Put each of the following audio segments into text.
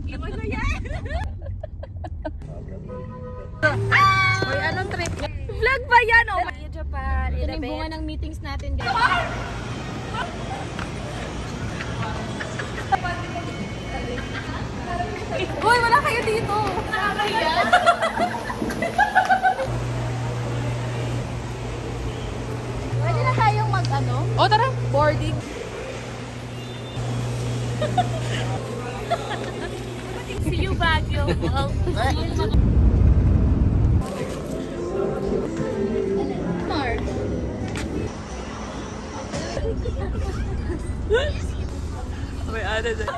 Iwan na yan! Uy, anong trip? Vlog ba yan? Oh, Japan. Ito na yung bunga ng meetings natin, guys. Uy, wala kayo dito! Pwede na tayong mag-ano? O, tara! Boarding! See you, Baguio. Mark. May ano dyan.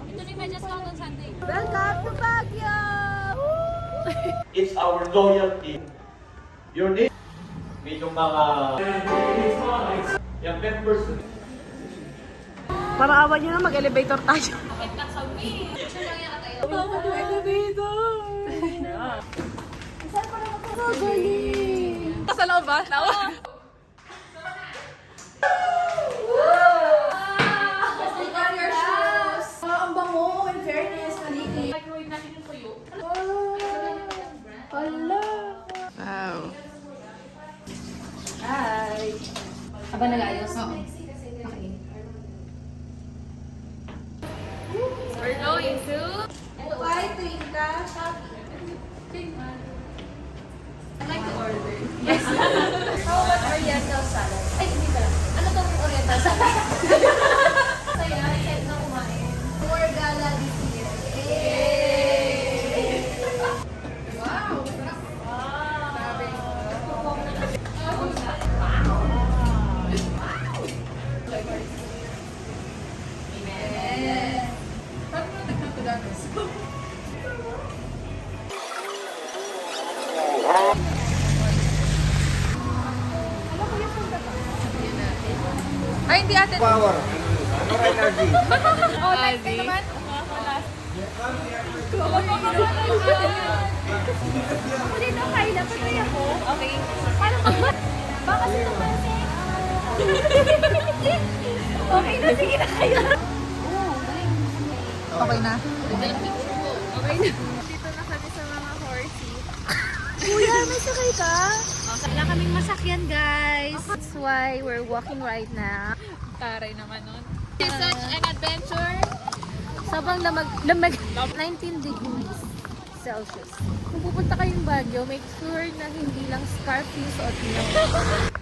Ito na yung Medyas Mountain Sunday. Welcome to Baguio! It's our loyalty. Your name. May yung mga yung members. Para awan nyo na mag-elevator tayo. Bakit na kami? Picture lang yan tayo. Elevator! Saan pa naman ito? Galing! Sa loob ba? Tawa? Ang bango, in fairness, naliki. Microwave natin yung tuyo. Wow. Hi! Aba nag-ayos? Oo. Okay. We're going to... Why Twinka? Shopee. I'd like to order. Yes. How about Oriental salad? Ay, hindi pala. Ano tong Oriental salad? Saya, excited na kumain. More gala this year. Yay! Wow! Amen. Paano mo nagkakulagas? Ay, hindi ate. Power. More energy. Oh, next time naman. Ako dito, Kyla. Patay ako. Okay. Paano ba? Baka sino ba si... Okay na, sige na kayo. Okay na. Okay na. Dito na kami sa mga horsey. Kuya, may sakay ka? Wala kaming masakyan, guys. That's why we're walking right now. Taray naman nun. It's such an adventure. Sobrang lamig. 19 degrees Celsius. Kung pupunta kayong Baguio, make sure na hindi lang scarf yung suot niyo.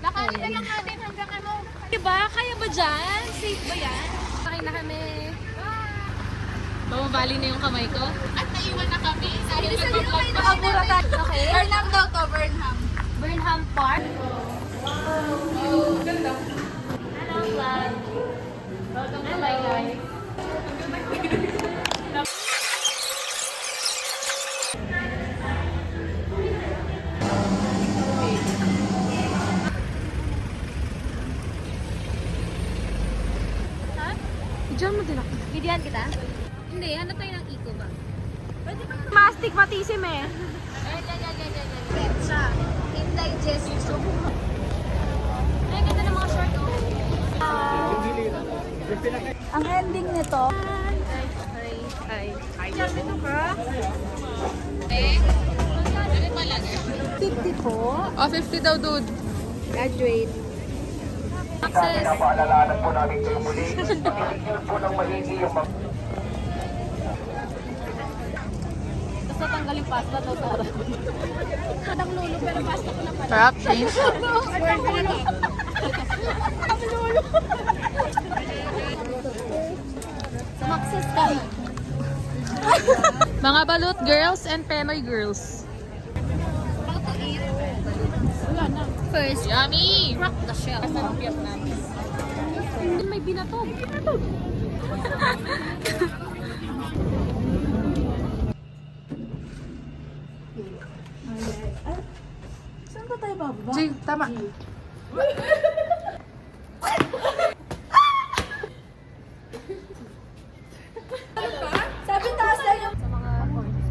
Nakain na lang natin hanggang ano. Diba? Kaya ba dyan? Safe ba yan? Sakay na kami. Bumabali na yung kamay ko. At naiwan na kami. Dahil Okay, nakamura tayo. Okay. Burnham daw to, Burnham. Burnham Park. Oh, ganda. Hello, vlog. Welcome to my life. Diyan mo din ako. Videoan kita? Hindi, ano tayo ng eco ba? Mastic matisim eh. Petsa. Indigestion. Ay, ganda ng mga short, oh. Ang ending nito. Ay. Dito ka? Eh? Ano pala? 50 po. Oh, 50 daw, dude. Graduate. Kami na paalalanan po namin kayo muli. Pag-iligyan po ng mahigi yung mga... Tapos natanggal yung pasta to sa harap. Kadang lulo, pero pasta ko na pala. Sarap, change. Kadang lulo. Kadang lulo. Sumakses ka. Mga balut girls and Penoy girls. First, Yummy! crack the shell. May binatog. G, tama. Sabi taas lang yung... Sa mga points.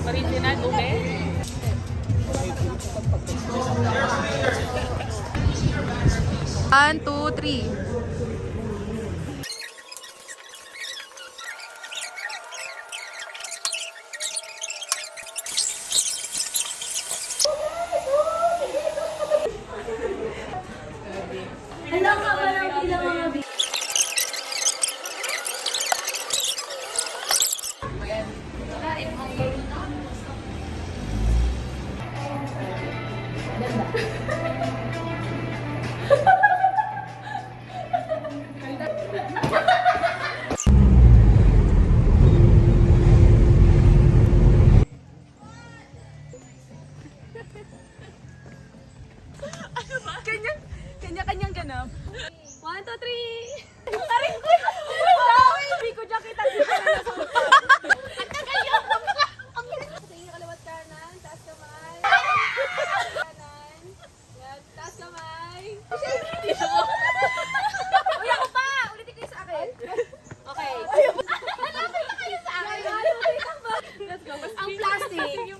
Original, ube. One, two, three. Alam ka ba lang pila mga bi... Kanya-kanyang ganap. 1, 2, 3! Tarik ko! Sorry! Hindi ko dyan kita dito na nasa Ang tagal yun! Sa inyo kaliwat kanan, taas kamay. Kanan. Yan, taas kamay. Uy, ako pa! Ulitin kayo sa akin. Okay. Lalapit na kayo sa akin. Let's go. Ang plastic.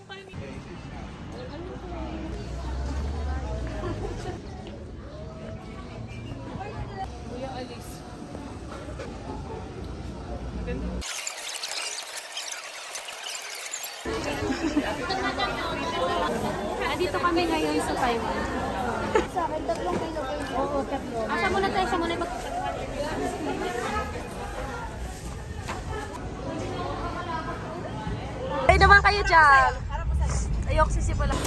Dito kami ngayon sa Taiwan. Sa akin, 3 kilo kayo. Oo, 3. Asa muna tayo, sa muna mag... Ay naman kayo dyan. Ayok sisipo lang.